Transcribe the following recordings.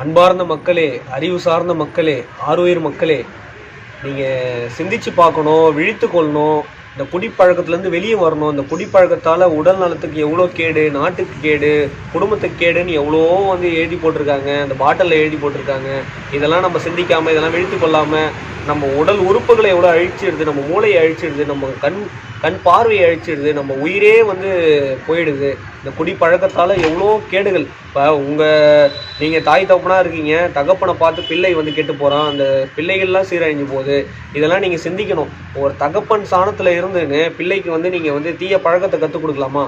அன்பார்ந்த மக்களே, அறிவு சார்ந்த மக்களே, ஆருயிர் மக்களே, நீங்கள் சிந்திச்சு பார்க்கணும், விழித்து கொள்ளணும். இந்த குடிப்பழக்கத்துலேருந்து வெளியே வரணும். இந்த குடிப்பழக்கத்தால் உடல் நலத்துக்கு எவ்வளோ கேடு, நாட்டுக்கு கேடு, குடும்பத்துக்கு கேடுன்னு எவ்வளோ எழுதி போட்டிருக்காங்க, அந்த பாட்டிலில் எழுதி போட்டிருக்காங்க. இதெல்லாம் நம்ம சிந்திக்காமல், இதெல்லாம் விழித்து கொள்ளாமல் நம்ம உடல் உறுப்புகளை எவ்வளோ அழிச்சிடுது, நம்ம மூளையை அழிச்சிடுது, நம்ம கண் பார்வையை அழிச்சிடுது, நம்ம உயிரே போயிடுது. இந்த குடிப்பழக்கத்தால் எவ்வளோ கேடுகள். இப்போ நீங்கள் தாய் தகப்பனாக இருக்கீங்க, தகப்பனை பார்த்து பிள்ளை கெட்டு போகிறான், அந்த பிள்ளைகள்லாம் சீரழிஞ்சு போகுது. இதெல்லாம் நீங்கள் சிந்திக்கணும். ஒரு தகப்பன் சாணத்தில் இருந்துன்னு பிள்ளைக்கு நீங்கள் தீய பழக்கத்தை கற்றுக் கொடுக்கலாமா?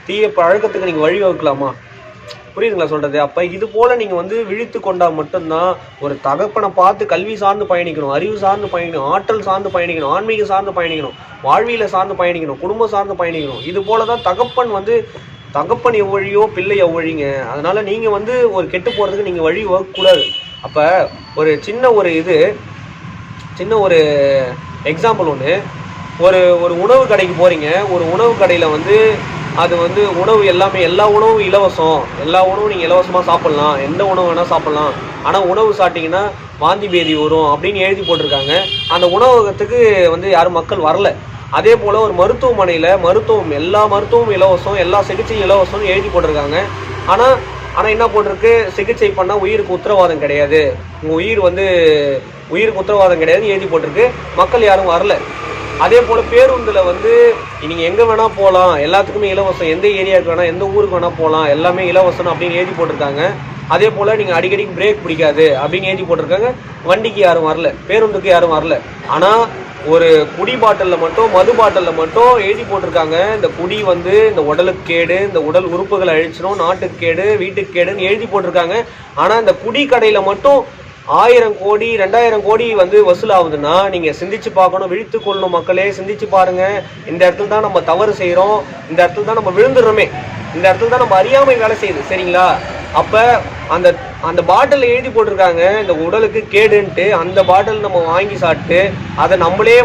தீய பழக்கத்துக்கு நீங்கள் வழிவகுக்கலாமா? புரியுதுங்களா சொல்கிறது? அப்போ இது போல் நீங்கள் விழித்து கொண்டால் மட்டும்தான் ஒரு தகப்பனை பார்த்து கல்வி சார்ந்து பயணிக்கணும், அறிவு சார்ந்து பயணிக்கணும், ஆற்றல் சார்ந்து பயணிக்கணும், ஆன்மீகம் சார்ந்து பயணிக்கணும், வாழ்வியலை சார்ந்து பயணிக்கணும், குடும்பம் சார்ந்து பயணிக்கணும். இது போல தான் தகப்பன் எவ்வழியோ பிள்ளை எவ்வழிங்க. அதனால் நீங்கள் ஒரு கெட்டு போகிறதுக்கு நீங்கள் வழி வகுக்கக்கூடாது. அப்போ ஒரு சின்ன ஒரு எக்ஸாம்பிள் ஒன்று. ஒரு உணவு கடைக்கு போகிறீங்க. ஒரு உணவு கடையில் அது உணவு எல்லா உணவும் இலவசம், எல்லா உணவும் நீங்கள் இலவசமாக சாப்பிட்லாம், எந்த உணவு வேணால் சாப்பிட்லாம். ஆனால் உணவு சாப்பிட்டிங்கன்னா வாந்தி பேதி வரும் அப்படின்னு எழுதி போட்டிருக்காங்க. அந்த உணவகத்துக்கு யாரும் மக்கள் வரல. அதே போல் ஒரு மருத்துவமனையில் எல்லா மருத்துவமும் இலவசம், எல்லா சிகிச்சையும் இலவசம்னு எழுதி போட்டிருக்காங்க. ஆனால் என்ன போட்டிருக்கு? சிகிச்சை பண்ணால் உயிருக்கு உத்தரவாதம் கிடையாது, உங்கள் உயிருக்கு உத்தரவாதம் கிடையாதுன்னு எழுதி போட்டிருக்கு. மக்கள் யாரும் வரல. அதே போல் பேருந்தில் நீங்கள் எங்கே வேணால் போகலாம், எல்லாத்துக்குமே இலவசம், எந்த ஏரியாவுக்கு வேணால், எந்த ஊருக்கு வேணால் போகலாம், எல்லாமே இலவசம் அப்படின்னு எழுதி போட்டிருக்காங்க. அதே போல் நீங்கள் அடிக்கடி பிரேக் பிடிக்காது அப்படின்னு எழுதி போட்டிருக்காங்க. வண்டிக்கு யாரும் வரல, பேருந்துக்கு யாரும் வரல. ஆனால் ஒரு குடி பாட்டிலில் மட்டும், மது பாட்டிலில் மட்டும் எழுதி போட்டிருக்காங்க, இந்த குடி இந்த உடலுக்கு கேடு, இந்த உடல் உறுப்புகளை அழிச்சிடும், நாட்டுக்கு கேடு, வீட்டுக்கு கேடுன்னு எழுதி போட்டிருக்காங்க. ஆனால் இந்த குடி கடையில் மட்டும் 1000 கோடி 2000 கோடி வசூலாகுதுன்னா நீங்கள் சிந்திச்சு பார்க்கணும், விழித்து கொள்ளணும். மக்களே, சிந்திச்சு பாருங்க. இந்த இடத்துல தான் நம்ம தவறு செய்கிறோம், இந்த இடத்துல தான் நம்ம விழுந்துடுறோமே, இந்த இடத்துல தான் நம்ம அறியாமை வேலை செய்யுது. சரிங்களா? அப்போ அந்த பாட்டில் எழுதி போட்டிருக்காங்க இந்த உடலுக்கு கேடுன்ட்டு. அந்த பாட்டில் நம்ம வாங்கி சாப்பிட்டு அதை நம்மளே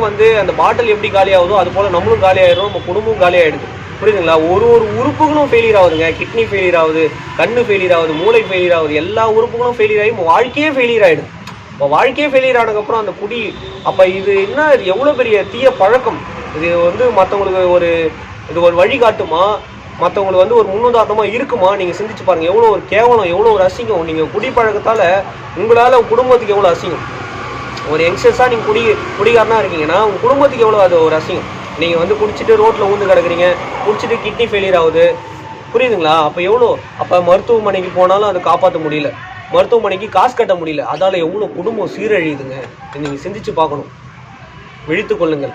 அந்த பாட்டில் எப்படி காலியாகுதோ அது போல் நம்மளும் காலியாகிடும், நம்ம குடும்பமும் காலியாகிடுது. புரியுதுங்களா? ஒரு உறுப்புகளும் ஃபெயிலியர் ஆகுதுங்க. கிட்னி ஃபெயிலியர் ஆகுது, கண்ணு ஃபெயிலியர் ஆகுது, மூளை ஃபெயிலியர் ஆகுது, எல்லா உறுப்புகளும் ஃபெயிலியர் ஆகி வாழ்க்கையே ஃபெயிலியர் ஆகிடுது. இப்போ வாழ்க்கையே ஃபெயிலியர் ஆனதுக்கப்புறம் அந்த குடி, அப்போ இது எவ்வளோ பெரிய தீய பழக்கம். இது மற்றவங்களுக்கு இது ஒரு வழிகாட்டுமா? மற்றவங்களுக்கு ஒரு முன்னுதாரணமாக இருக்குமா? நீங்கள் சிந்திச்சு பாருங்கள். எவ்வளோ ஒரு கேவலம், எவ்வளோ ஒரு அசிங்கம். நீங்கள் குடிப்பழக்கத்தால் உங்களால் குடும்பத்துக்கு எவ்வளோ அசிங்கம். ஒரு யங்ஸ்டர்ஸாக நீங்கள் குடிகாரனாக இருக்கீங்கன்னா உங்கள் குடும்பத்துக்கு எவ்வளோ அது ஒரு அசிங்கம். நீங்கள் குடிச்சிட்டு ரோட்டில் ஊந்து கிடக்குறீங்க, குடிச்சிட்டு கிட்னி ஃபெயிலியர் ஆகுது. புரியுதுங்களா? அப்போ மருத்துவமனைக்கு போனாலும் அதை காப்பாற்ற முடியல, மருத்துவமனைக்கு காசு கட்ட முடியல. அதால் எவ்வளோ குடும்பம் சீரழியுதுங்க. நீங்கள் சிந்திச்சு பார்க்கணும். விழித்து கொள்ளுங்கள்.